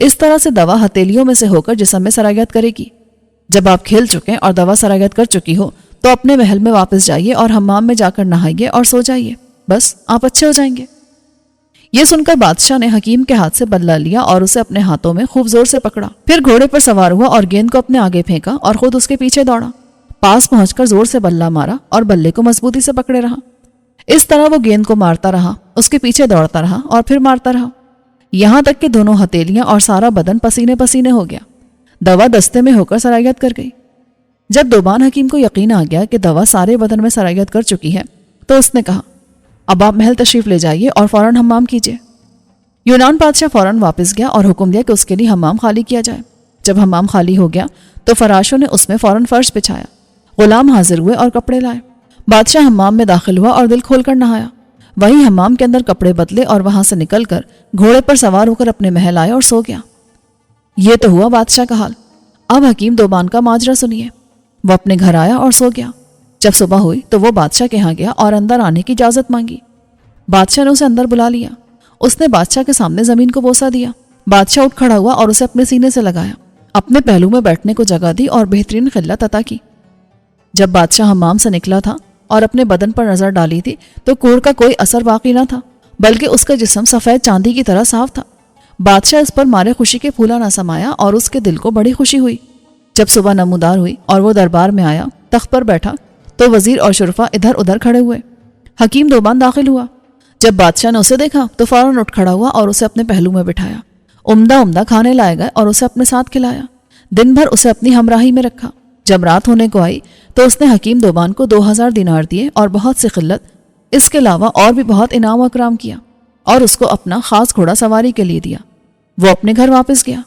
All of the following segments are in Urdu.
اس طرح سے دوا ہتھیلیوں میں سے ہو کر جسم میں سرایت کرے گی۔ جب آپ کھیل چکیں اور دوا سرایت کر چکی ہو تو اپنے محل میں واپس جائیے اور حمام میں جا کر نہائیے اور سو جائیے، بس آپ اچھے ہو جائیں گے۔ یہ سن کر بادشاہ نے حکیم کے ہاتھ سے بدلہ لیا اور اسے اپنے ہاتھوں میں خوب زور سے پکڑا، پھر گھوڑے پر سوار ہوا اور گیند کو اپنے آگے پھینکا اور خود اس کے پیچھے دوڑا۔ پاس پہنچ کر زور سے بلہ مارا اور بلے کو مضبوطی سے پکڑے رہا۔ اس طرح وہ گیند کو مارتا رہا، اس کے پیچھے دوڑتا رہا اور پھر مارتا رہا، یہاں تک کہ دونوں ہتھیلیاں اور سارا بدن پسینے پسینے ہو گیا۔ دوا دستے میں ہو کر سرایت کر گئی۔ جب دوبان حکیم کو یقین آ گیا کہ دوا سارے بدن میں سرایت کر چکی ہے تو اس نے کہا، اب آپ محل تشریف لے جائیے اور فوراً حمام کیجیے۔ یونان بادشاہ فوراً واپس گیا اور حکم دیا کہ اس کے لیے حمام خالی کیا جائے۔ جب حمام خالی ہو گیا تو فراشوں نے اس میں فوراً فرش بچھایا، غلام حاضر ہوئے اور کپڑے لائے۔ بادشاہ حمام میں داخل ہوا اور دل کھول کر نہایا۔ وہیں حمام کے اندر کپڑے بدلے اور وہاں سے نکل کر گھوڑے پر سوار ہو کر اپنے محل آئے اور سو گیا۔ یہ تو ہوا بادشاہ کا حال۔ اب حکیم دوبان کا ماجرا سنیے۔ وہ اپنے گھر آیا اور سو گیا۔ جب صبح ہوئی تو وہ بادشاہ کے ہاں گیا اور اندر آنے کی اجازت مانگی۔ بادشاہ نے اسے اندر بلا لیا۔ اس نے بادشاہ کے سامنے زمین کو بوسہ دیا۔ بادشاہ اٹھ کھڑا ہوا اور اسے اپنے سینے سے لگایا، اپنے پہلو میں بیٹھنے کو جگہ دی اور بہترین خلت عطا کی۔ جب بادشاہ حمام سے نکلا تھا اور اپنے بدن پر نظر ڈالی تھی تو کوڑ کا کوئی اثر باقی نہ تھا، بلکہ اس کا جسم سفید چاندی کی طرح صاف تھا۔ بادشاہ اس پر مارے خوشی کے پھولا نہ سمایا اور اس کے دل کو بڑی خوشی ہوئی۔ جب صبح نمودار ہوئی اور وہ دربار میں آیا، تخت پر بیٹھا تو وزیر اور شرفا ادھر ادھر کھڑے ہوئے۔ حکیم دوبان داخل ہوا۔ جب بادشاہ نے اسے دیکھا تو فوراً اٹھ کھڑا ہوا اور اسے اپنے پہلو میں بٹھایا۔ عمدہ عمدہ کھانے لائے گئے اور اسے اپنے ساتھ کھلایا۔ دن بھر اسے اپنی ہمراہی میں رکھا۔ جب رات ہونے کو آئی تو اس نے حکیم دوبان کو 2000 دینار دیے اور بہت سی خلت، اس کے علاوہ اور بھی بہت انعام و اکرام کیا اور اس کو اپنا خاص گھوڑا سواری کے لیے دیا۔ وہ اپنے گھر واپس گیا۔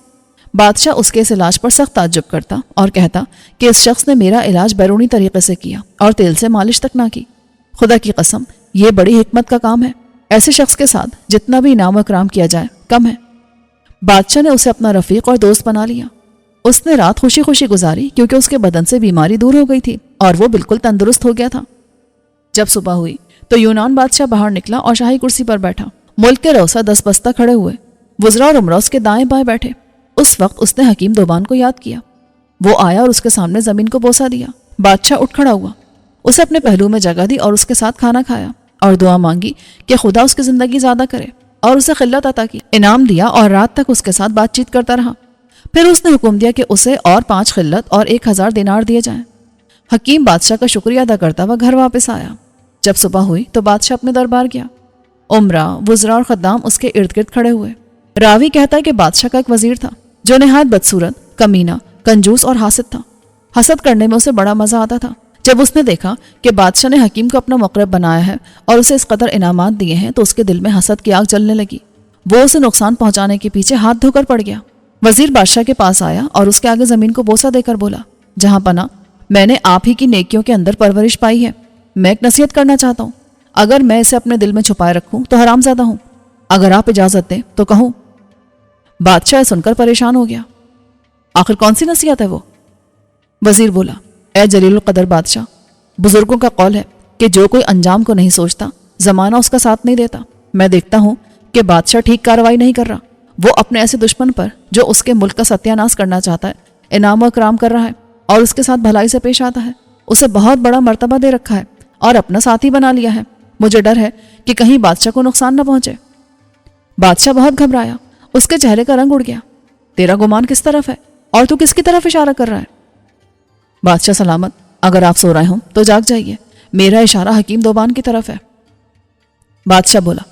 بادشاہ اس کے اس علاج پر سخت تعجب کرتا اور کہتا کہ اس شخص نے میرا علاج بیرونی طریقے سے کیا اور تیل سے مالش تک نہ کی۔ خدا کی قسم، یہ بڑی حکمت کا کام ہے۔ ایسے شخص کے ساتھ جتنا بھی انعام و اکرام کیا جائے کم ہے۔ بادشاہ نے اسے اپنا رفیق اور دوست بنا لیا۔ اس نے رات خوشی خوشی گزاری کیونکہ اس کے بدن سے بیماری دور ہو گئی تھی اور وہ بالکل تندرست ہو گیا تھا۔ جب صبح ہوئی تو یونان بادشاہ باہر نکلا اور شاہی کرسی پر بیٹھا۔ ملک کے روسا دس بستہ کھڑے ہوئے، وزراء اور امراء اس کے دائیں بائیں بیٹھے۔ اس وقت اس نے حکیم دوبان کو یاد کیا۔ وہ آیا اور اس کے سامنے زمین کو بوسہ دیا۔ بادشاہ اٹھ کھڑا ہوا، اسے اپنے پہلو میں جگہ دی اور اس کے ساتھ کھانا کھایا اور دعا مانگی کہ خدا اس کی زندگی زیادہ کرے اور اسے خلت عطا کی۔ انعام دیا اور رات تک اس کے ساتھ بات چیت کرتا رہا۔ پھر اس نے حکم دیا کہ اسے اور 5 خلت اور 1000 دینار دیے جائیں۔ حکیم بادشاہ کا شکریہ ادا کرتا ہوا گھر واپس آیا۔ جب صبح ہوئی تو بادشاہ اپنے دربار گیا۔ امراء، وزراء اور خدام اس کے ارد گرد کھڑے ہوئے۔ راوی کہتا ہے کہ بادشاہ کا ایک وزیر تھا جو نہایت بدصورت، کمینہ، کنجوس اور حاسد تھا۔ حسد کرنے میں اسے بڑا مزہ آتا تھا۔ جب اس نے دیکھا کہ بادشاہ نے حکیم کو اپنا مقرب بنایا ہے اور اسے اس قدر انعامات دیے ہیں تو اس کے دل میں حسد کی آگ جلنے لگی۔ وہ اسے نقصان پہنچانے کے پیچھے ہاتھ دھو کر پڑ گیا۔ وزیر بادشاہ کے پاس آیا اور اس کے آگے زمین کو بوسہ دے کر بولا، جہاں پناہ، میں نے آپ ہی کی نیکیوں کے اندر پرورش پائی ہے۔ میں ایک نصیحت کرنا چاہتا ہوں۔ اگر میں اسے اپنے دل میں چھپائے رکھوں تو حرام زادہ ہوں، اگر آپ اجازت دیں تو کہوں۔ بادشاہ سن کر پریشان ہو گیا۔ آخر کون سی نصیحت ہے وہ؟ وزیر بولا، اے جلیل القدر بادشاہ، بزرگوں کا قول ہے کہ جو کوئی انجام کو نہیں سوچتا زمانہ اس کا ساتھ نہیں دیتا۔ میں دیکھتا ہوں کہ بادشاہ ٹھیک کارروائی نہیں کر رہا۔ وہ اپنے ایسے دشمن پر جو اس کے ملک کا ستیہ ناش کرنا چاہتا ہے انعام و اکرام کر رہا ہے اور اس کے ساتھ بھلائی سے پیش آتا ہے۔ اسے بہت بڑا مرتبہ دے رکھا ہے اور اپنا ساتھی بنا لیا ہے۔ مجھے ڈر ہے کہ کہیں بادشاہ کو نقصان نہ پہنچے۔ بادشاہ بہت گھبرایا، اس کے چہرے کا رنگ اڑ گیا۔ تیرا گمان کس طرف ہے اور تو کس کی طرف اشارہ کر رہا ہے؟ بادشاہ سلامت، اگر آپ سو رہے ہوں تو جاگ جائیے، میرا اشارہ حکیم دوبان کی طرف ہے۔ بادشاہ بولا،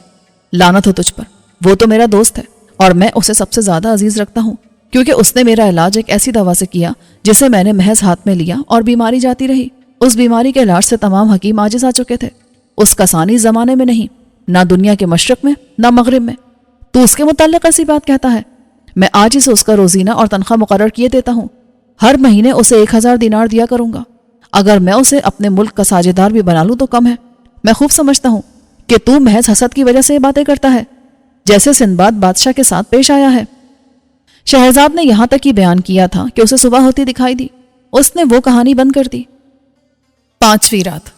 لعنت ہو تجھ پر، وہ تو میرا دوست ہے اور میں اسے سب سے زیادہ عزیز رکھتا ہوں کیونکہ اس نے میرا علاج ایک ایسی دوا سے کیا جسے میں نے محض ہاتھ میں لیا اور بیماری جاتی رہی۔ اس بیماری کے علاج سے تمام حکیم عاجز آ چکے تھے۔ اس کا ثانی اس زمانے میں نہیں، نہ دنیا کے مشرق میں نہ مغرب میں۔ تو اس کے متعلق ایسی بات کہتا ہے؟ میں آج ہی سے اس کا روزینہ اور تنخواہ مقرر کیے دیتا ہوں۔ ہر مہینے اسے 1000 دینار دیا کروں گا۔ اگر میں اسے اپنے ملک کا ساجدار بھی بنا لوں تو کم ہے۔ میں خوب سمجھتا ہوں کہ تو محض حسد کی وجہ سے یہ باتیں کرتا ہے، جیسے سندباد بادشاہ کے ساتھ پیش آیا ہے۔ شہرزاد نے یہاں تک ہی بیان کیا تھا کہ اسے صبح ہوتی دکھائی دی۔ اس نے وہ کہانی بند کر دی۔ 5ویں رات۔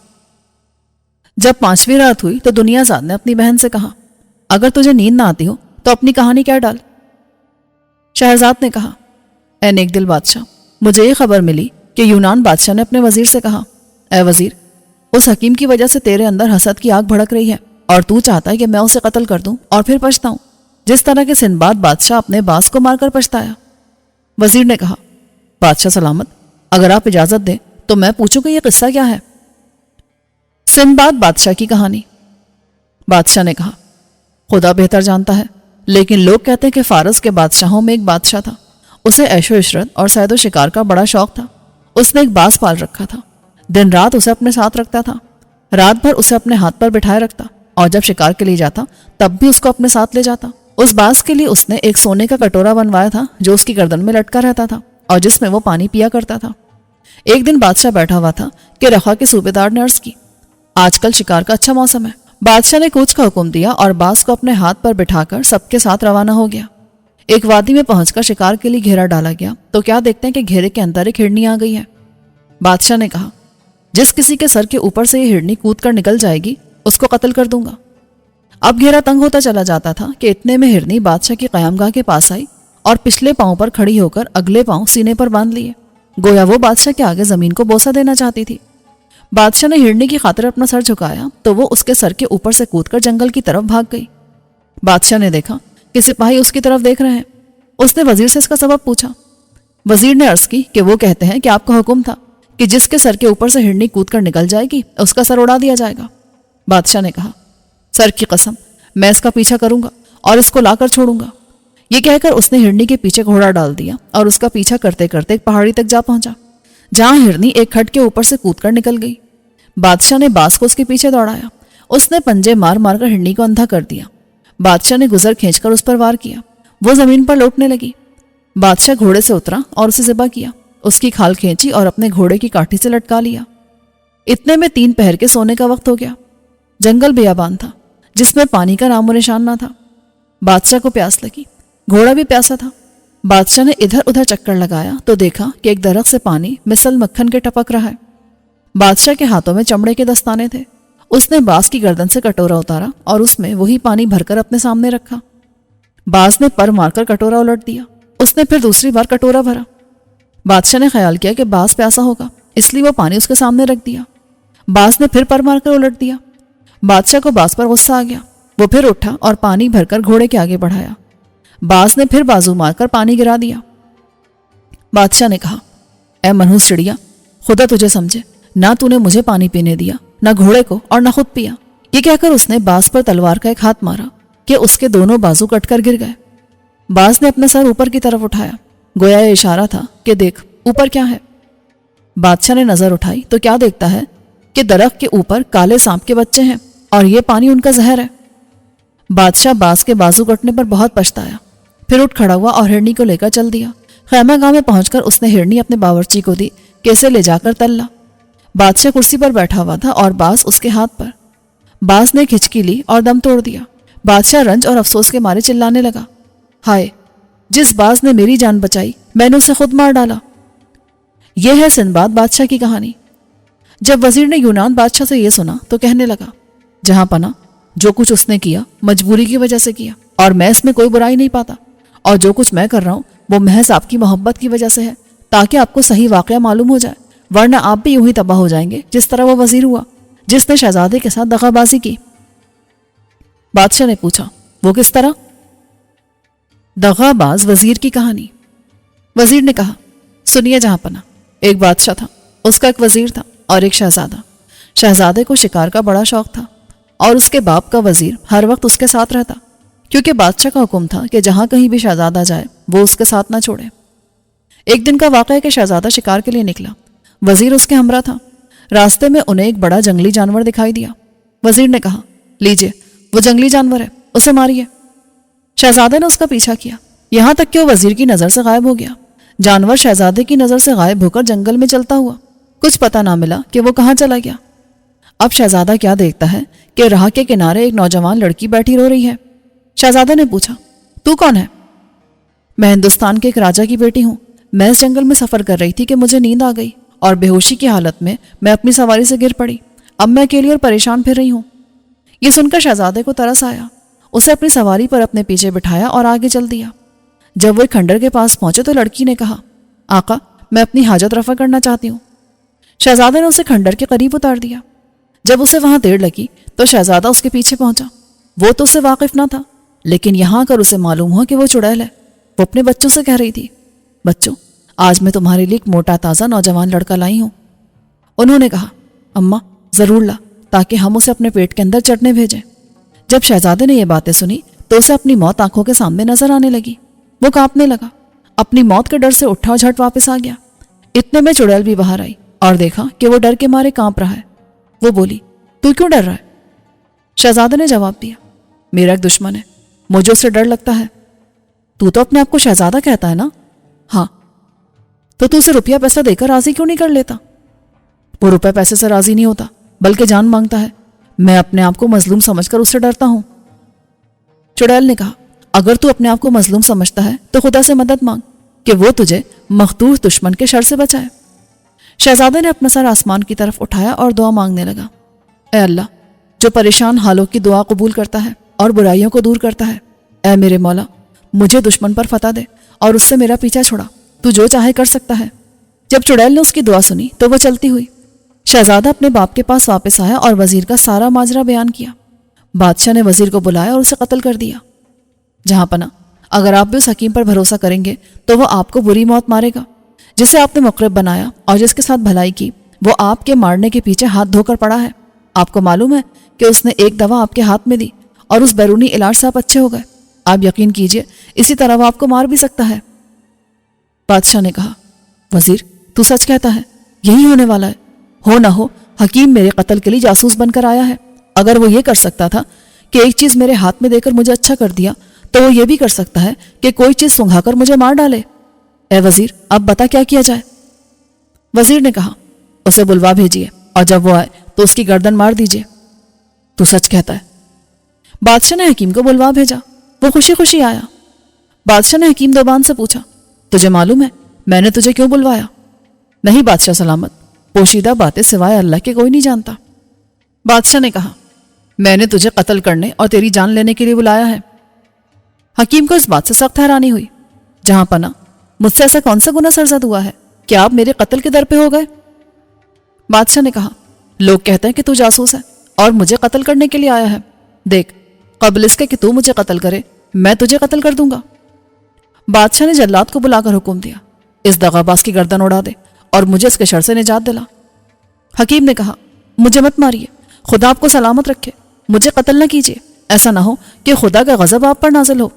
جب 5ویں رات ہوئی تو دنیا زاد نے اپنی بہن سے کہا، اگر تجھے نیند نہ آتی ہو تو اپنی کہانی کہہ ڈال۔ شہرزاد نے کہا، اے نیک دل بادشاہ، مجھے یہ خبر ملی کہ یونان بادشاہ نے اپنے وزیر سے کہا، اے وزیر، اس حکیم کی وجہ سے تیرے اندر حسد کی آگ بھڑک رہی ہے اور تو چاہتا ہے کہ میں اسے قتل کر دوں اور پھر پچھتاؤں، جس طرح کہ سندباد بادشاہ اپنے باز کو مار کر پچھتایا۔ وزیر نے کہا، بادشاہ سلامت، اگر آپ اجازت دیں تو میں پوچھوں کہ یہ قصہ کیا ہے؟ سندباد بادشاہ کی کہانی۔ بادشاہ نے کہا، خدا بہتر جانتا ہے، لیکن لوگ کہتے ہیں کہ فارس کے بادشاہوں میں ایک بادشاہ تھا، اسے عیش و عشرت اور صید و شکار کا بڑا شوق تھا۔ اس نے ایک باز پال رکھا تھا، دن رات اسے اپنے ساتھ رکھتا تھا، رات بھر اسے اپنے ہاتھ پر بٹھائے رکھتا اور جب شکار کے لیے جاتا تب بھی اس کو اپنے ساتھ لے جاتا۔ اس باز کے لیے اس نے ایک سونے کا کٹورا بنوایا تھا جو اس کی گردن میں لٹکا رہتا تھا اور جس میں وہ پانی پیا کرتا تھا۔ ایک دن بادشاہ بیٹھا ہوا تھا کہ رخا کے صوبیدار نے عرض کی، آج کل شکار کا اچھا موسم ہے۔ بادشاہ نے کوچ کا حکم دیا اور باز کو اپنے ہاتھ پر بٹھا کر سب کے ساتھ روانہ ہو گیا۔ ایک وادی میں پہنچ کر شکار کے لیے گھیرا ڈالا گیا تو کیا دیکھتے ہیں کہ گھیرے کے اندر ایک ہرنی آ گئی ہے۔ بادشاہ نے کہا، جس کسی کے سر کے اوپر سے یہ ہرنی کود کر نکل جائے گی اس کو قتل کر دوں گا۔ اب گھیرا تنگ ہوتا چلا جاتا تھا کہ اتنے میں ہرنی بادشاہ کی قیام گاہ کے پاس آئی اور پچھلے پاؤں پر کھڑی ہو کر اگلے پاؤں سینے پر باندھ لیے، گویا وہ بادشاہ کے آگے زمین کو بوسہ دینا چاہتی تھی۔ بادشاہ نے ہرنی کی خاطر اپنا سر جھکایا تو وہ اس کے سر کے اوپر سے کود کر جنگل کی طرف بھاگ گئی۔ بادشاہ نے دیکھا کہ سپاہی اس کی طرف دیکھ رہے ہیں۔ اس نے وزیر سے اس کا سبب پوچھا۔ وزیر نے عرض کی کہ وہ کہتے ہیں کہ آپ کا حکم تھا کہ جس کے سر کے اوپر سے ہرنی کود کر نکل جائے گی اس کا سر اڑا دیا جائے گا۔ بادشاہ نے کہا، سر کی قسم، میں اس کا پیچھا کروں گا اور اس کو لا کر چھوڑوں گا۔ یہ کہہ کر اس نے ہرنی کے پیچھے گھوڑا ڈال دیا اور اس کا پیچھا کرتے کرتے ایک پہاڑی تک جا پہنچا، جہاں ہرنی ایک کھڈ کے اوپر سے کود کر نکل گئی۔ بادشاہ نے باز کو اس کے پیچھے دوڑایا، اس نے پنجے مار مار کر ہرنی کو اندھا کر دیا۔ بادشاہ نے گزر کھینچ کر اس پر وار کیا، وہ زمین پر لوٹنے لگی۔ بادشاہ گھوڑے سے اترا اور اسے ذبح کیا، اس کی کھال کھینچی اور اپنے گھوڑے کی کاٹھی سے لٹکا لیا۔ اتنے میں 3 پہر کے سونے کا وقت ہو گیا۔ جنگل بیابان تھا جس میں پانی کا نام و نشان نہ تھا۔ بادشاہ کو پیاس لگی، گھوڑا بھی پیاسا تھا۔ بادشاہ نے ادھر ادھر چکر لگایا تو دیکھا کہ ایک درخت سے پانی مثل مکھن کے ٹپک رہا ہے۔ بادشاہ کے ہاتھوں میں چمڑے کے دستانے تھے۔ اس نے باز کی گردن سے کٹورا اتارا اور اس میں وہی پانی بھر کر اپنے سامنے رکھا۔ باز نے پر مار کر کٹورا الٹ دیا، اس نے پھر دوسری بار کٹورا بھرا۔ بادشاہ نے خیال کیا کہ باز پیاسا ہوگا، اس لیے وہ پانی اس کے سامنے رکھ دیا۔ باز نے پھر پر مار کر الٹ دیا۔ بادشاہ کو باز پر غصہ آ گیا، وہ پھر اٹھا اور پانی بھر کر گھوڑے کے آگے بڑھایا۔ باز نے پھر بازو مار کر پانی گرا دیا۔ بادشاہ نے کہا، اے منحوس چڑیا، خدا تجھے سمجھے، نہ تو نے مجھے پانی پینے دیا، نہ گھوڑے کو، اور نہ خود پیا۔ یہ کہہ کر اس نے باز پر تلوار کا ایک ہاتھ مارا کہ اس کے دونوں بازو کٹ کر گر گئے۔ باز نے اپنا سر اوپر کی طرف اٹھایا، گویا یہ اشارہ تھا کہ دیکھ اوپر کیا ہے۔ بادشاہ نے نظر اٹھائی تو کیا دیکھتا ہے کہ درخت کے اوپر کالے سانپ کے بچے ہیں اور یہ پانی ان کا زہر ہے۔ بادشاہ باز کے بازو کٹنے پر بہت پچھتایا، پھر اٹھ کھڑا ہوا اور ہرنی کو لے کر چل دیا۔ خیمہ گاہ میں پہنچ کر اس نے ہرنی اپنے باورچی کو دی کہ اسے لے جا کر تللا۔ بادشاہ کرسی پر بیٹھا ہوا تھا اور باز اس کے ہاتھ پر۔ باز نے کھچکی لی اور دم توڑ دیا۔ بادشاہ رنج اور افسوس کے مارے چلانے لگا، ہائے، جس باز نے میری جان بچائی میں نے اسے خود مار ڈالا۔ یہ ہے سندباد بادشاہ کی کہانی۔ جب وزیر نے یونان بادشاہ سے یہ سنا تو کہنے لگا، جہاں پناہ، جو کچھ اس نے کیا مجبوری کی وجہ سے کیا اور میں اس میں کوئی برائی نہیں پاتا، اور جو کچھ میں کر رہا ہوں وہ محض آپ کی محبت کی وجہ سے ہے، تاکہ آپ کو صحیح واقعہ معلوم ہو جائے، ورنہ آپ بھی یوں ہی تباہ ہو جائیں گے جس طرح وہ وزیر ہوا جس نے شہزادے کے ساتھ دغا بازی کی۔ بادشاہ نے پوچھا، وہ کس طرح؟ دغا باز وزیر کی کہانی۔ وزیر نے کہا، سنیے جہاں پناہ، ایک بادشاہ تھا، اس کا ایک وزیر تھا اور ایک شہزادہ۔ شہزادے کو شکار کا بڑا شوق تھا اور اس کے باپ کا وزیر ہر وقت اس کے ساتھ رہتا، کیونکہ بادشاہ کا حکم تھا کہ جہاں کہیں بھی شہزادہ جائے وہ اس کے ساتھ نہ چھوڑے۔ ایک دن کا واقعہ ہے کہ شہزادہ شکار کے لیے نکلا، وزیر اس کے ہمراہ تھا۔ راستے میں انہیں ایک بڑا جنگلی جانور دکھائی دیا۔ وزیر نے کہا، لیجئے، وہ جنگلی جانور ہے، اسے ماریے۔ شہزادے نے اس کا پیچھا کیا، یہاں تک کہ وہ وزیر کی نظر سے غائب ہو گیا۔ جانور شہزادے کی نظر سے غائب ہو کر جنگل میں چلتا ہوا، کچھ پتہ نہ ملا کہ وہ کہاں چلا گیا۔ اب شہزادہ کیا دیکھتا ہے کہ راہ کے کنارے ایک نوجوان لڑکی بیٹھی رو رہی ہے۔ شہزادے نے پوچھا، تو کون ہے؟ میں ہندوستان کے ایک راجہ کی بیٹی ہوں، میں اس جنگل میں سفر کر رہی تھی کہ مجھے نیند آ گئی اور بے ہوشی کی حالت میں اپنی سواری سے گر پڑی، اب میں اکیلی اور پریشان پھر رہی ہوں۔ یہ سن کر شہزادے کو ترس آیا، اسے اپنی سواری پر اپنے پیچھے بٹھایا اور آگے چل دیا۔ جب وہ ایک کھنڈر کے پاس پہنچے تو لڑکی نے کہا آقا میں اپنی حاجت رفع کرنا چاہتی ہوں۔ شہزادے نے اسے کھنڈر کے قریب اتار دیا۔ جب اسے وہاں دیر لگی تو شہزادہ اس کے پیچھے پہنچا۔ وہ تو اسے واقف نہ تھا، لیکن یہاں آ کر اسے معلوم ہوا کہ وہ چڑیل ہے۔ وہ اپنے بچوں سے کہہ رہی تھی بچوں آج میں تمہارے لیے ایک موٹا تازہ نوجوان لڑکا لائی ہوں۔ انہوں نے کہا اماں ضرور لا تاکہ ہم اسے اپنے پیٹ کے اندر چٹنے بھیجیں۔ جب شہزادے نے یہ باتیں سنی تو اسے اپنی موت آنکھوں کے سامنے نظر آنے لگی۔ وہ کانپنے لگا، اپنی موت کے ڈر سے اٹھا اور جھٹ واپس آ گیا۔ اتنے میں چڑیل بھی باہر آئی اور دیکھا کہ وہ ڈر کے مارے کانپ رہا ہے۔ وہ بولی تو کیوں ڈر رہا ہے؟ شہزادے نے جواب دیا میرا ایک دشمن ہے، مجھے اس سے ڈر لگتا ہے۔ تو اپنے آپ کو شہزادہ کہتا ہے نا؟ ہاں۔ تو اسے روپیہ پیسہ دے کر راضی کیوں نہیں کر لیتا؟ وہ روپے پیسے سے راضی نہیں ہوتا بلکہ جان مانگتا ہے۔ میں اپنے آپ کو مظلوم سمجھ کر اس سے ڈرتا ہوں۔ چڑیل نے کہا اگر تو اپنے آپ کو مظلوم سمجھتا ہے تو خدا سے مدد مانگ کہ وہ تجھے مخدوش دشمن کے شر سے بچائے۔ شہزادے نے اپنا سر آسمان کی طرف اٹھایا اور دعا مانگنے لگا اے اللہ جو پریشان حالوں کی دعا قبول کرتا ہے اور برائیوں کو دور کرتا ہے، اے میرے مولا مجھے دشمن پر فتح دے اور اس سے میرا پیچھا چھڑا، تو جو چاہے کر سکتا ہے۔ جب چڑیل نے اس کی دعا سنی تو وہ چلتی ہوئی۔ شہزادہ اپنے باپ کے پاس واپس آیا اور وزیر کا سارا ماجرا بیان کیا۔ بادشاہ نے وزیر کو بلایا اور اسے قتل کر دیا۔ جہاں پناہ اگر آپ بھی اس حکیم پر بھروسہ کریں گے تو وہ آپ کو بری موت مارے گا۔ جسے آپ نے مقرب بنایا اور جس کے ساتھ بھلائی کی وہ آپ کے مارنے کے پیچھے ہاتھ دھو کر پڑا ہے۔ آپ کو معلوم ہے کہ اس نے ایک دوا آپ کے ہاتھ میں دی اور اس بیرونی علاج سے آپ اچھے ہو گئے۔ آپ یقین کیجئے اسی طرح وہ آپ کو مار بھی سکتا ہے۔ بادشاہ نے کہا وزیر تو سچ کہتا ہے، یہی ہونے والا ہے۔ ہو نہ ہو حکیم میرے قتل کے لیے جاسوس بن کر آیا ہے۔ اگر وہ یہ کر سکتا تھا کہ ایک چیز میرے ہاتھ میں دے کر مجھے اچھا کر دیا تو وہ یہ بھی کر سکتا ہے کہ کوئی چیز سنگھا کر مجھے مار ڈالے۔ اے وزیر اب بتا کیا کیا جائے؟ وزیر نے کہا اسے بلوا بھیجیے اور جب وہ آئے تو اس کی گردن مار دیجیے۔ تو سچ کہتا ہے۔ بادشاہ نے حکیم کو بلوا بھیجا۔ وہ خوشی خوشی آیا۔ بادشاہ نے حکیم دوبان سے پوچھا تجھے معلوم ہے میں نے تجھے کیوں بلوایا؟ نہیں بادشاہ سلامت، پوشیدہ باتیں سوائے اللہ کے کوئی نہیں جانتا۔ بادشاہ نے کہا میں نے تجھے قتل کرنے اور تیری جان لینے کے لیے بلایا ہے۔ حکیم کو اس بات سے سخت حیرانی ہوئی۔ جہاں پناہ مجھ سے ایسا کون سا گناہ سرزد ہوا ہے کہ آپ میرے قتل کے در پہ ہو گئے؟ بادشاہ نے کہا لوگ کہتے ہیں کہ تو جاسوس ہے اور مجھے قتل کرنے کے لیے آیا ہے۔ دیکھ قبل اس کے کہ تو مجھے قتل کرے میں تجھے قتل کر دوں گا۔ بادشاہ نے جلاد کو بلا کر حکم دیا اس دغاباز کی گردن اڑا دے اور مجھے اس کے شر سے نجات دلا۔ حکیم نے کہا مجھے مت ماریے، خدا آپ کو سلامت رکھے، مجھے قتل نہ کیجیے، ایسا نہ ہو کہ خدا کا غضب آپ پر نازل ہو۔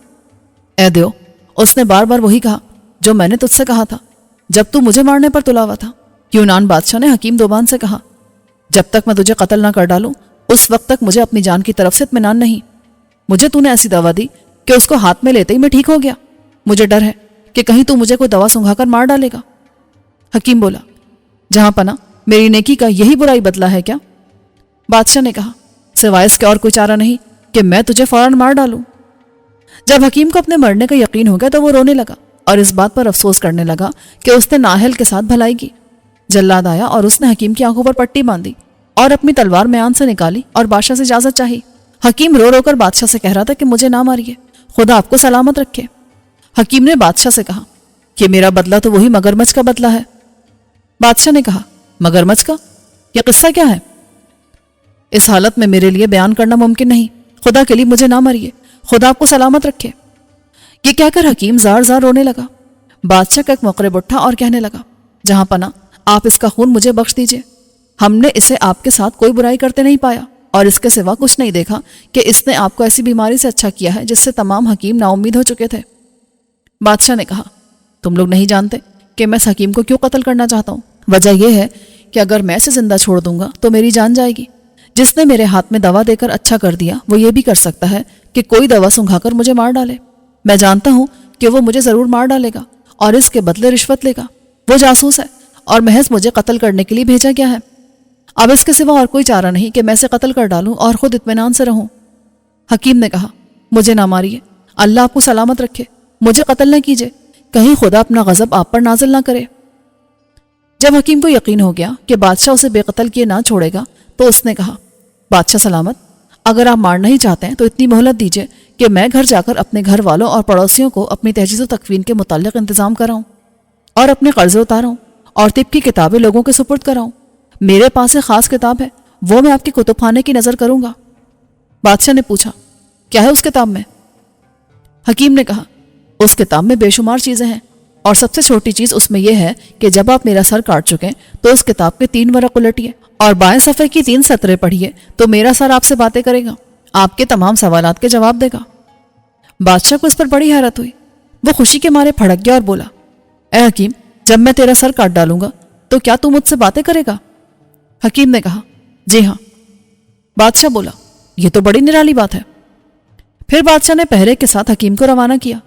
اے دیو اس نے بار بار وہی کہا جو میں نے تجھ سے کہا تھا جب تو مجھے مارنے پر تلا ہوا تھا۔ یونان بادشاہ نے حکیم دوبان سے کہا جب تک میں تجھے قتل نہ کر ڈالوں اس وقت تک مجھے اپنی جان کی طرف سے اطمینان نہیں۔ مجھے تو نے ایسی دوا دی کہ اس کو ہاتھ میں لیتے ہی میں ٹھیک ہو گیا۔ مجھے ڈر ہے کہ کہیں تو مجھے کوئی دوا سنگھا کر مار ڈالے گا۔ حکیم بولا جہاں پناہ میری نیکی کا یہی برائی بدلا ہے کیا؟ بادشاہ نے کہا سوائے اس کے اور کوئی چارہ نہیں کہ میں تجھے فوراً مار ڈالوں۔ جب حکیم کو اپنے مرنے کا یقین ہو گیا تو وہ رونے لگا اور اس بات پر افسوس کرنے لگا کہ اس نے نااہل کے ساتھ بھلائی کی۔ جلاد آیا اور اس نے حکیم کی آنکھوں پر پٹی باندھی اور اپنی تلوار میان سے نکالی اور بادشاہ سے اجازت چاہی۔ حکیم رو رو کر بادشاہ سے کہہ رہا تھا کہ مجھے نہ ماریے، خدا آپ کو سلامت رکھے۔ حکیم نے بادشاہ سے کہا کہ میرا بدلہ تو وہی مگرمچھ کا بدلہ ہے۔ بادشاہ نے کہا مگرمچھ کا؟ یہ قصہ کیا ہے؟ اس حالت میں میرے لیے بیان کرنا ممکن نہیں، خدا کے لیے مجھے نہ ماریے، خدا آپ کو سلامت رکھے۔ یہ کہہ کر حکیم زار زار رونے لگا۔ بادشاہ کا ایک مقرب اٹھا اور کہنے لگا جہاں پناہ آپ اس کا خون مجھے بخش دیجئے۔ ہم نے اسے آپ کے ساتھ کوئی برائی کرتے نہیں پایا اور اس کے سوا کچھ نہیں دیکھا کہ اس نے آپ کو ایسی بیماری سے اچھا کیا ہے جس سے تمام حکیم نا امید ہو چکے تھے۔ بادشاہ نے کہا تم لوگ نہیں جانتے کہ میں اس حکیم کو کیوں قتل کرنا چاہتا ہوں۔ وجہ یہ ہے کہ اگر میں اسے زندہ چھوڑ دوں گا تو میری جان جائے گی۔ جس نے میرے ہاتھ میں دوا دے کر اچھا کر دیا وہ یہ بھی کر سکتا ہے کہ کوئی دوا سنگھا کر مجھے مار ڈالے۔ میں جانتا ہوں کہ وہ مجھے ضرور مار ڈالے گا اور اس کے بدلے رشوت لے گا۔ وہ جاسوس ہے اور محض مجھے قتل کرنے کے لیے بھیجا گیا ہے۔ اب اس کے سوا اور کوئی چارہ نہیں کہ میں اسے قتل کر ڈالوں اور خود اطمینان سے رہوں۔ حکیم نے کہا مجھے نہ ماریے، اللہ آپ کو سلامت رکھے، مجھے قتل نہ کیجیے، کہیں خدا اپنا غضب آپ پر نازل نہ کرے۔ جب حکیم کو یقین ہو گیا کہ بادشاہ اسے بے قتل کیے نہ چھوڑے گا تو اس نے کہا بادشاہ سلامت، اگر آپ مارنا ہی چاہتے ہیں تو اتنی مہلت دیجیے کہ میں گھر جا کر اپنے گھر والوں اور پڑوسیوں کو اپنی تجہیز و تکفین کے متعلق انتظام کراؤں اور اپنے قرضے اتاروں اور طب کی کتابیں لوگوں کے سپرد کراؤں؟ میرے پاس ایک خاص کتاب ہے، وہ میں آپ کے کتب خانے کی نظر کروں گا۔ بادشاہ نے پوچھا، کیا ہے اس کتاب میں؟ حکیم نے کہا، اس کتاب میں بے شمار چیزیں ہیں، اور سب سے چھوٹی چیز اس میں یہ ہے کہ جب آپ میرا سر کاٹ چکیں تو اس کتاب کے 3 ورق الٹیے اور بائیں صفحے کی 3 سطریں پڑھیے، تو میرا سر آپ سے باتیں کرے گا، آپ کے تمام سوالات کے جواب دے گا۔ بادشاہ کو اس پر بڑی حیرت ہوئی، وہ خوشی کے مارے پھڑک گیا اور بولا، اے حکیم، جب میں تیرا سر کاٹ ڈالوں گا تو کیا تو مجھ سے باتیں کرے گا؟ حکیم نے کہا، جی ہاں۔ بادشاہ بولا، یہ تو بڑی نرالی بات ہے۔ پھر بادشاہ نے پہرے کے ساتھ حکیم کو روانہ کیا۔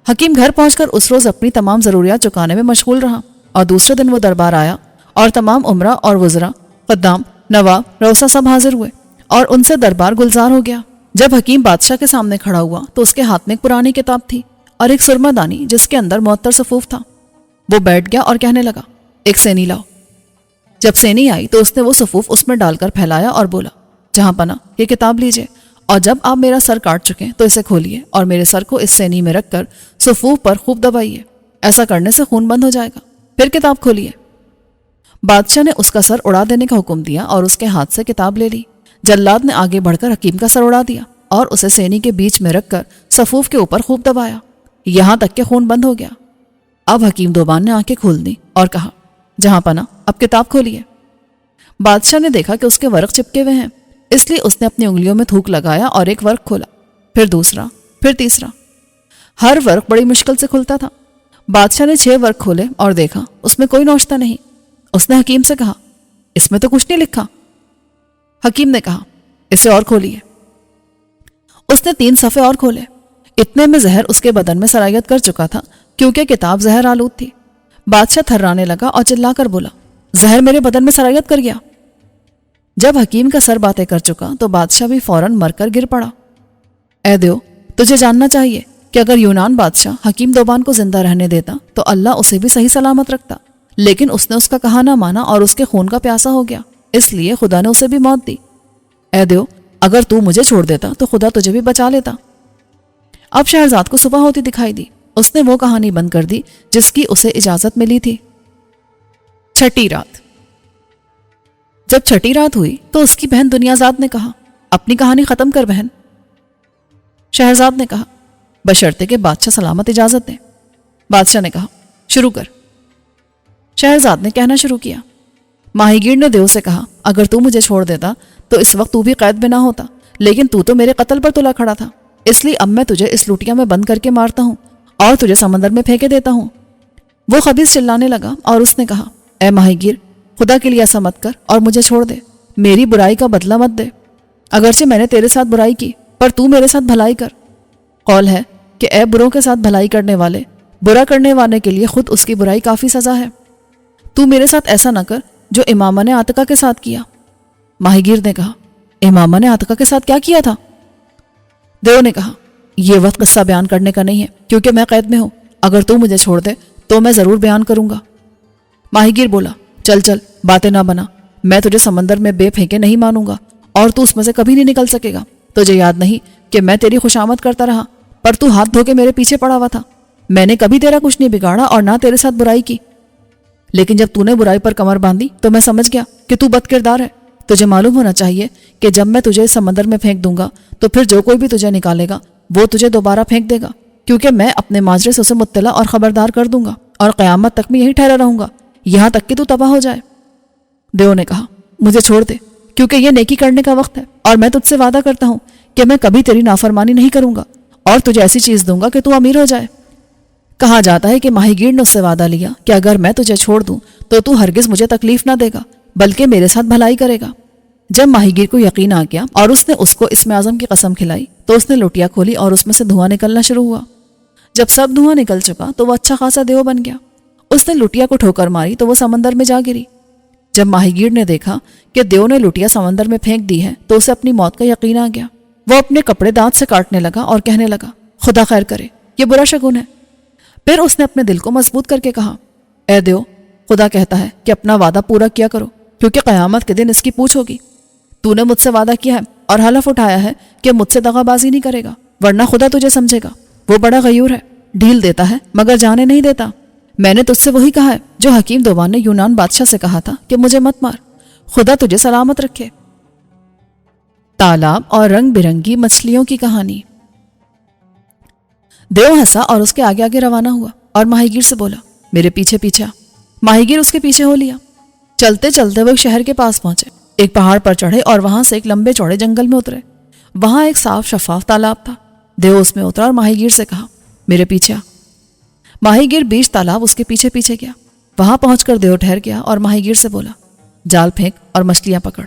حکیم گھر پہنچ کر اس روز اپنی تمام ضروریات چکانے میں مشغول رہا، اور دوسرے دن وہ دربار آیا اور تمام امراء اور وزراء، خدام، نواب، روسا سب حاضر ہوئے اور ان سے دربار گلزار ہو گیا۔ جب حکیم بادشاہ کے سامنے کھڑا ہوا تو اس کے ہاتھ میں ایک پرانی کتاب تھی اور ایک سرما دانی جس کے اندر معطر صفوف تھا۔ وہ بیٹھ گیا اور کہنے لگا، ایک سینی لاؤ۔ جب سینی آئی تو اس نے وہ صفوف اس میں ڈال کر پھیلایا اور بولا، جہاں پناہ، یہ کتاب لیجئے، اور جب آپ میرا سر کاٹ چکیں تو اسے کھولیے اور میرے سر کو اس سینی میں رکھ کر صفوف پر خوب دبائیے، ایسا کرنے سے خون بند ہو جائے گا۔ پھر کتاب کھولیے۔ بادشاہ نے اس کا سر اڑا دینے کا حکم دیا اور اس کے ہاتھ سے کتاب لے لی۔ جلاد نے آگے بڑھ کر حکیم کا سر اڑا دیا اور اسے سینی کے بیچ میں رکھ کر صفوف کے اوپر خوب دبایا، یہاں تک کہ خون بند ہو گیا۔ اب حکیم دوبان نے آنکھیں کھول دی اور کہا، جہاں پناہ، اب کتاب کھولیے۔ بادشاہ نے دیکھا کہ اس کے ورق چپکے ہوئے ہیں، اس لیے اس نے اپنی انگلیوں میں تھوک لگایا اور ایک ورق کھولا، پھر دوسرا، پھر تیسرا۔ ہر ورق بڑی مشکل سے کھلتا تھا۔ بادشاہ نے 6 ورق کھولے اور دیکھا اس میں کوئی نوشتہ نہیں۔ اس نے حکیم سے کہا، اس میں تو کچھ نہیں لکھا۔ حکیم نے کہا، اسے اور کھولیے۔ اس نے 3 صفحے اور کھولے۔ اتنے میں زہر اس کے بدن میں سرایت کر چکا تھا، کیونکہ کتاب زہر آلود تھی۔ بادشاہ تھرانے لگا اور چلا کر بولا، زہر میرے بدن میں سرایت کر گیا۔ جب حکیم کا سر باتیں کر چکا تو بادشاہ بھی فوراً مر کر گر پڑا۔ اے دیو، تجھے جاننا چاہیے کہ اگر یونان بادشاہ حکیم دوبان کو زندہ رہنے دیتا تو اللہ اسے بھی صحیح سلامت رکھتا، لیکن اس نے اس کا کہا نہ مانا اور اس کے خون کا پیاسا ہو گیا، اس لیے خدا نے اسے بھی موت دی۔ اے دیو، اگر تو مجھے چھوڑ دیتا تو خدا تجھے بھی بچا لیتا۔ اب شہرزاد کو صبح ہوتی دکھائی دی۔ اس نے وہ کہانی بند کر دی جس کی اسے اجازت ملی تھی۔ چھٹی رات۔ جب چھٹی رات ہوئی تو اس کی بہن دنیازاد نے کہا، اپنی کہانی ختم کر بہن۔ شہرزاد نے کہا، بشرطے کہ بادشاہ سلامت اجازت دیں۔ بادشاہ نے کہا، شروع کر۔ شہرزاد نے کہنا شروع کیا، ماہی گیر نے دیو سے کہا، اگر تو مجھے چھوڑ دیتا تو اس وقت تو بھی قید میں نہ ہوتا، لیکن تو میرے قتل پر تلا کھڑا تھا، اس لیے اب میں تجھے اس لوٹیا میں بند کر کے مارتا ہوں اور تجھے سمندر میں پھینکے دیتا ہوں۔ وہ خبیث چلانے لگا اور اس نے کہا، اے ماہی گیر، خدا کے لیے ایسا مت کر اور مجھے چھوڑ دے، میری برائی کا بدلہ مت دے، اگرچہ میں نے تیرے ساتھ برائی کی پر تو میرے ساتھ بھلائی کر۔ قول ہے کہ اے بروں کے ساتھ بھلائی کرنے والے، برا کرنے والے کے لیے خود اس کی برائی کافی سزا ہے، تو میرے ساتھ ایسا نہ کر جو امامہ نے عاتقہ کے ساتھ کیا۔ ماہی گیر نے کہا، امامہ نے عاتقہ کے ساتھ کیا کیا تھا؟ دیو نے کہا، یہ وقت قصہ بیان کرنے کا نہیں ہے کیونکہ میں قید میں ہوں، اگر تو مجھے چھوڑ دے تو میں ضرور بیان کروں گا۔ ماہی گیر بولا، چل چل، باتیں نہ بنا، میں تجھے سمندر میں بے پھینکے نہیں مانوں گا اور تو اس میں سے کبھی نہیں نکل سکے گا۔ تجھے یاد نہیں کہ میں تیری خوشامد کرتا رہا پر تو ہاتھ دھو کے میرے پیچھے پڑا ہوا تھا، میں نے کبھی تیرا کچھ نہیں بگاڑا اور نہ تیرے ساتھ برائی کی، لیکن جب تو نے برائی پر کمر باندھی تو میں سمجھ گیا کہ تو بد کردار ہے۔ تجھے معلوم ہونا چاہیے کہ جب میں تجھے اس سمندر میں پھینک دوں گا تو پھر جو کوئی بھی تجھے نکالے گا وہ تجھے دوبارہ پھینک دے گا، کیونکہ میں اپنے معاشرے سے اسے مطلع اور خبردار کر دوں گا اور قیامت تک میں یہی ٹھہرا رہوں گا یہاں تک کہ تو تباہ ہو جائے۔ دیو نے کہا، مجھے چھوڑ دے کیونکہ یہ نیکی کرنے کا وقت ہے اور میں تجھ سے وعدہ کرتا ہوں کہ میں کبھی تیری نافرمانی نہیں کروں گا اور تجھے ایسی چیز دوں گا کہ تو امیر ہو جائے۔ کہا جاتا ہے کہ ماہی گیر نے اس سے وعدہ لیا کہ اگر میں تجھے چھوڑ دوں تو ہرگز مجھے تکلیف نہ دے گا بلکہ میرے ساتھ بھلائی کرے گا۔ جب ماہی گیر کو یقین آ گیا اور اس نے اس کو اسم اعظم کی قسم کھلائی تو اس نے لوٹیا کھولی اور اس میں سے دھواں نکلنا شروع ہوا۔ جب سب دھواں نکل چکا تو وہ اچھا خاصا دیو بن گیا۔ اس نے لوٹیا کو ٹھوکر ماری تو وہ سمندر میں جا گری۔ جب ماہی گیر نے دیکھا کہ دیو نے لوٹیا سمندر میں پھینک دی ہے تو اسے اپنی موت کا یقین آ گیا۔ وہ اپنے کپڑے دانت سے کاٹنے لگا اور کہنے لگا، خدا خیر کرے، یہ برا شگون ہے۔ پھر اس نے اپنے دل کو مضبوط کر کے کہا، اے دیو، خدا کہتا ہے کہ اپنا وعدہ پورا کیا کرو کیونکہ قیامت کے دن اس کی پوچھ ہوگی۔ تو نے مجھ سے وعدہ کیا ہے اور حلف اٹھایا ہے کہ مجھ سے دغا بازی نہیں کرے گا، ورنہ خدا تجھے سمجھے گا، وہ بڑا غیور ہے، ڈھیل دیتا ہے مگر جانے نہیں دیتا۔ میں نے تجھ سے وہی کہا ہے جو حکیم دوان نے یونان بادشاہ سے کہا تھا کہ مجھے مت مار، خدا تجھے سلامت رکھے۔ تالاب اور رنگ برنگی مچھلیوں کی کہانی۔ دیو ہنسا اور اس کے آگے آگے روانہ ہوا اور ماہی گیر سے بولا، میرے پیچھے پیچھے آ۔ ماہی گیر اس کے پیچھے ہو لیا۔ چلتے چلتے وہ ایک شہر کے پاس پہنچے، ایک پہاڑ پر چڑھے اور وہاں سے ایک لمبے چوڑے جنگل میں اترے۔ وہاں ایک صاف شفاف تالاب تھا۔ دیو اس میں اترا اور ماہی گیر سے کہا، میرے پیچھے آ۔ ماہی گیر بیچ تالاب اس کے پیچھے پیچھے گیا۔ وہاں پہنچ کر دیو ٹھہر گیا اور ماہی گیر سے بولا، جال پھینک اور مچھلیاں پکڑ۔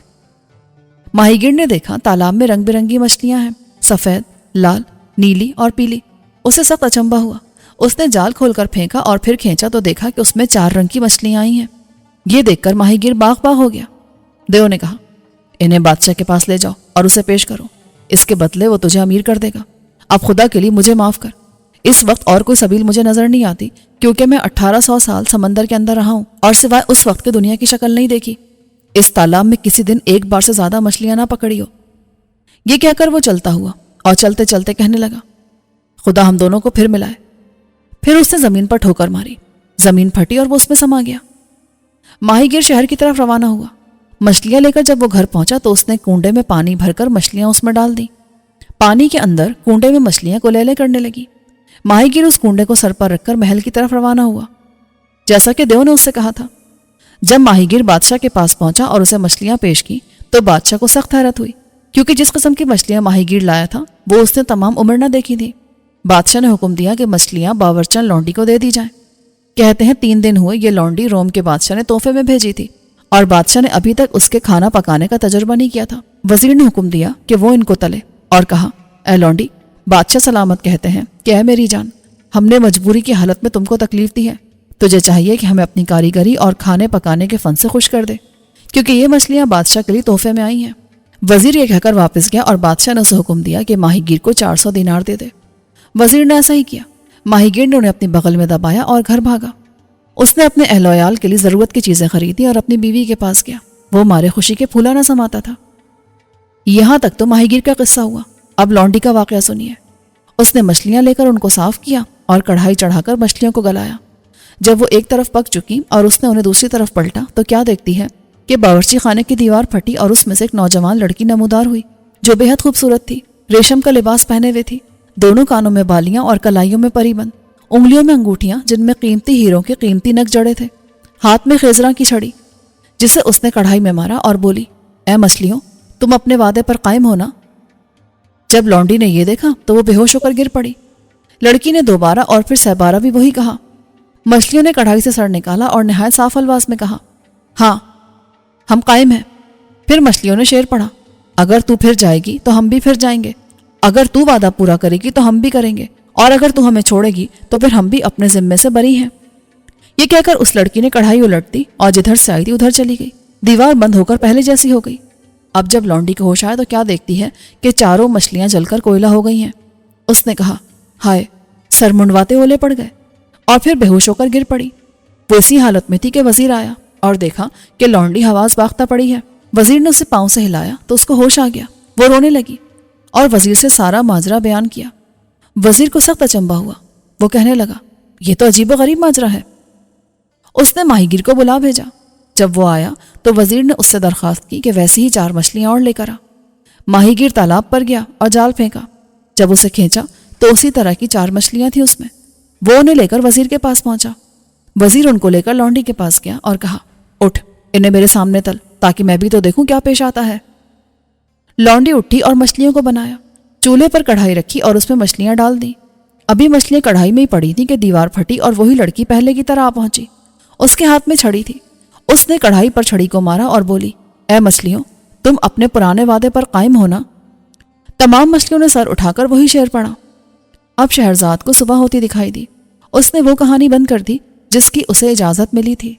ماہی گیر نے دیکھا تالاب میں رنگ برنگی مچھلیاں ہیں، سفید، لال، نیلی اور پیلی۔ اسے سخت اچنبھا ہوا۔ اس نے جال کھول کر پھینکا اور پھر کھینچا تو دیکھا کہ اس میں 4 رنگ کی مچھلیاں آئی ہیں۔ یہ دیکھ کر ماہی گیر باغ باغ ہو گیا۔ دیو نے کہا، انہیں بادشاہ کے پاس لے جاؤ اور اسے پیش کرو، اس کے بدلے وہ تجھے امیر کر دے گا۔ اب خدا کے لیے مجھے معاف کر، اس وقت اور کوئی سبیل مجھے نظر نہیں آتی، کیونکہ میں 1800 سال سمندر کے اندر رہا ہوں اور سوائے اس وقت کے دنیا کی شکل نہیں دیکھی۔ اس تالاب میں کسی دن ایک بار سے زیادہ مچھلیاں نہ پکڑی ہو۔ یہ کہہ کر وہ چلتا ہوا اور چلتے چلتے کہنے لگا، خدا ہم دونوں کو پھر ملائے۔ پھر اس نے زمین پر ٹھوکر ماری، زمین پھٹی اور وہ اس میں سما گیا۔ ماہی گیر شہر کی طرف روانہ ہوا۔ مچھلیاں لے کر جب وہ گھر پہنچا تو اس نے کنڈے میں پانی بھر کر مچھلیاں اس میں ڈال دیں۔ پانی کے اندر کنڈے میں مچھلیاں کولیلے کرنے لگی۔ ماہی گیر اس کنڈے کو سر پر رکھ کر محل کی طرف روانہ ہوا، جیسا کہ دیو نے اس سے کہا تھا۔ جب ماہی گیر بادشاہ کے پاس پہنچا اور اسے مچھلیاں پیش کی تو بادشاہ کو سخت حیرت ہوئی، کیونکہ جس قسم کی مچھلیاں ماہی گیر لایا تھا وہ اس نے تمام عمر نہ دیکھی تھی۔ بادشاہ نے حکم دیا کہ مچھلیاں باورچن لونڈی کو دے دی جائیں۔ کہتے ہیں 3 دن ہوئے یہ لونڈی روم کے بادشاہ نے تحفے میں بھیجی تھی اور بادشاہ نے ابھی تک اس کے کھانا پکانے کا تجربہ نہیں کیا تھا۔ وزیر نے حکم دیا کہ وہ ان کو تلے اور کہا، اے لونڈی، بادشاہ سلامت کہتے ہیں کہ اے میری جان، ہم نے مجبوری کی حالت میں تم کو تکلیف دی ہے، تجھے چاہیے کہ ہمیں اپنی کاریگری اور کھانے پکانے کے فن سے خوش کر دے، کیونکہ یہ مچھلیاں بادشاہ کے لیے تحفے میں آئی ہیں۔ وزیر یہ کہہ کر واپس گیا اور بادشاہ نے اسے حکم دیا کہ ماہی گیر کو 400 دینار دے دے۔ وزیر نے ایسا ہی کیا۔ ماہی گیر نے انہیں اپنی بغل میں دبایا اور گھر بھاگا۔ اس نے اپنے اہل و عیال کے لیے ضرورت کی چیزیں خریدی اور اپنی بیوی کے پاس گیا۔ وہ مارے خوشی کے پھولا نہ سماتا تھا۔ یہاں تک تو ماہی گیر کا قصہ ہوا۔ اب لونڈی کا واقعہ سنیے۔ اس نے مچھلیاں لے کر ان کو صاف کیا اور کڑھائی چڑھا کر مچھلیوں کو گلایا۔ جب وہ ایک طرف پک چکی اور اس نے انہیں دوسری طرف پلٹا تو کیا دیکھتی ہے کہ باورچی خانے کی دیوار پھٹی اور اس میں سے ایک نوجوان لڑکی نمودار ہوئی، جو بے حد خوبصورت تھی، ریشم کا لباس پہنے ہوئے تھی، دونوں کانوں میں بالیاں اور کلائیوں میں پری بند، انگلیوں میں انگوٹھیاں جن میں قیمتی ہیروں کے قیمتی نگ جڑے تھے، ہاتھ میں خیزراں کی چھڑی، جسے اس نے کڑھائی میں مارا اور بولی، اے مچھلیوں، تم اپنے وعدے پر قائم ہونا۔ جب لونڈی نے یہ دیکھا تو وہ بے ہوش ہو کر گر پڑی۔ لڑکی نے دوبارہ اور پھر 12 بھی وہی کہا۔ مچھلیوں نے کڑھائی سے سر نکالا اور نہایت صاف الفاظ میں کہا، ہاں ہم قائم ہیں۔ پھر مچھلیوں نے شعر پڑھا، اگر تو پھر جائے گی تو ہم بھی پھر جائیں گے، اگر تو وعدہ پورا کرے گی تو ہم بھی کریں گے، اور اگر تو ہمیں چھوڑے گی تو پھر ہم بھی اپنے ذمے سے بری ہیں۔ یہ کہہ کر اس لڑکی نے کڑھائی الٹ دی اور جدھر سے آئی تھی ادھر چلی گئی۔ دیوار بند ہو کر پہلے جیسی ہو گئی۔ اب جب لونڈی کو ہوش آیا تو کیا دیکھتی ہے کہ چاروں مچھلیاں جل کر کوئلہ ہو گئی ہیں۔ اس نے کہا، ہائے، سر منڈواتے اولے پڑ گئے، اور پھر بے ہوش ہو کر گر پڑی۔ وہ اسی حالت میں تھی کہ وزیر آیا اور دیکھا کہ لونڈی حواس باختہ پڑی ہے۔ وزیر نے اسے پاؤں سے ہلایا تو اس کو ہوش آ گیا۔ وہ رونے لگی اور وزیر سے سارا ماجرا بیان کیا۔ وزیر کو سخت اچنبھا ہوا۔ وہ کہنے لگا، یہ تو عجیب و غریب ماجرا ہے۔ اس نے ماہی گیر کو بلا بھیجا۔ جب وہ آیا تو وزیر نے اس سے درخواست کی کہ ویسے ہی 4 مچھلیاں اور لے کر آ۔ ماہی گیر تالاب پر گیا اور جال پھینکا۔ جب اسے کھینچا تو اسی طرح کی 4 مچھلیاں تھیں اس میں۔ وہ انہیں لے کر وزیر کے پاس پہنچا۔ وزیر ان کو لے کر لونڈی کے پاس گیا اور کہا، اٹھ، انہیں میرے سامنے تل، تاکہ میں بھی تو دیکھوں کیا پیش آتا ہے۔ لونڈی اٹھی اور مچھلیوں کو بنایا۔ چولہے پر کڑھائی رکھی اور اس میں مچھلیاں ڈال دیں۔ ابھی مچھلیاں کڑھائی میں ہی پڑی تھیں کہ دیوار پھٹی اور وہی لڑکی پہلے کی طرح آ پہنچی۔ اس کے ہاتھ میں چھڑی تھی۔ اس نے کڑھائی پر چھڑی کو مارا اور بولی، اے مچھلیوں، تم اپنے پرانے وعدے پر قائم ہونا۔ تمام مچھلیوں نے سر اٹھا کر وہی شعر پڑھا۔ اب شہرزاد کو صبح ہوتی دکھائی دی۔ اس نے وہ کہانی بند کر دی جس کی اسے اجازت ملی تھی۔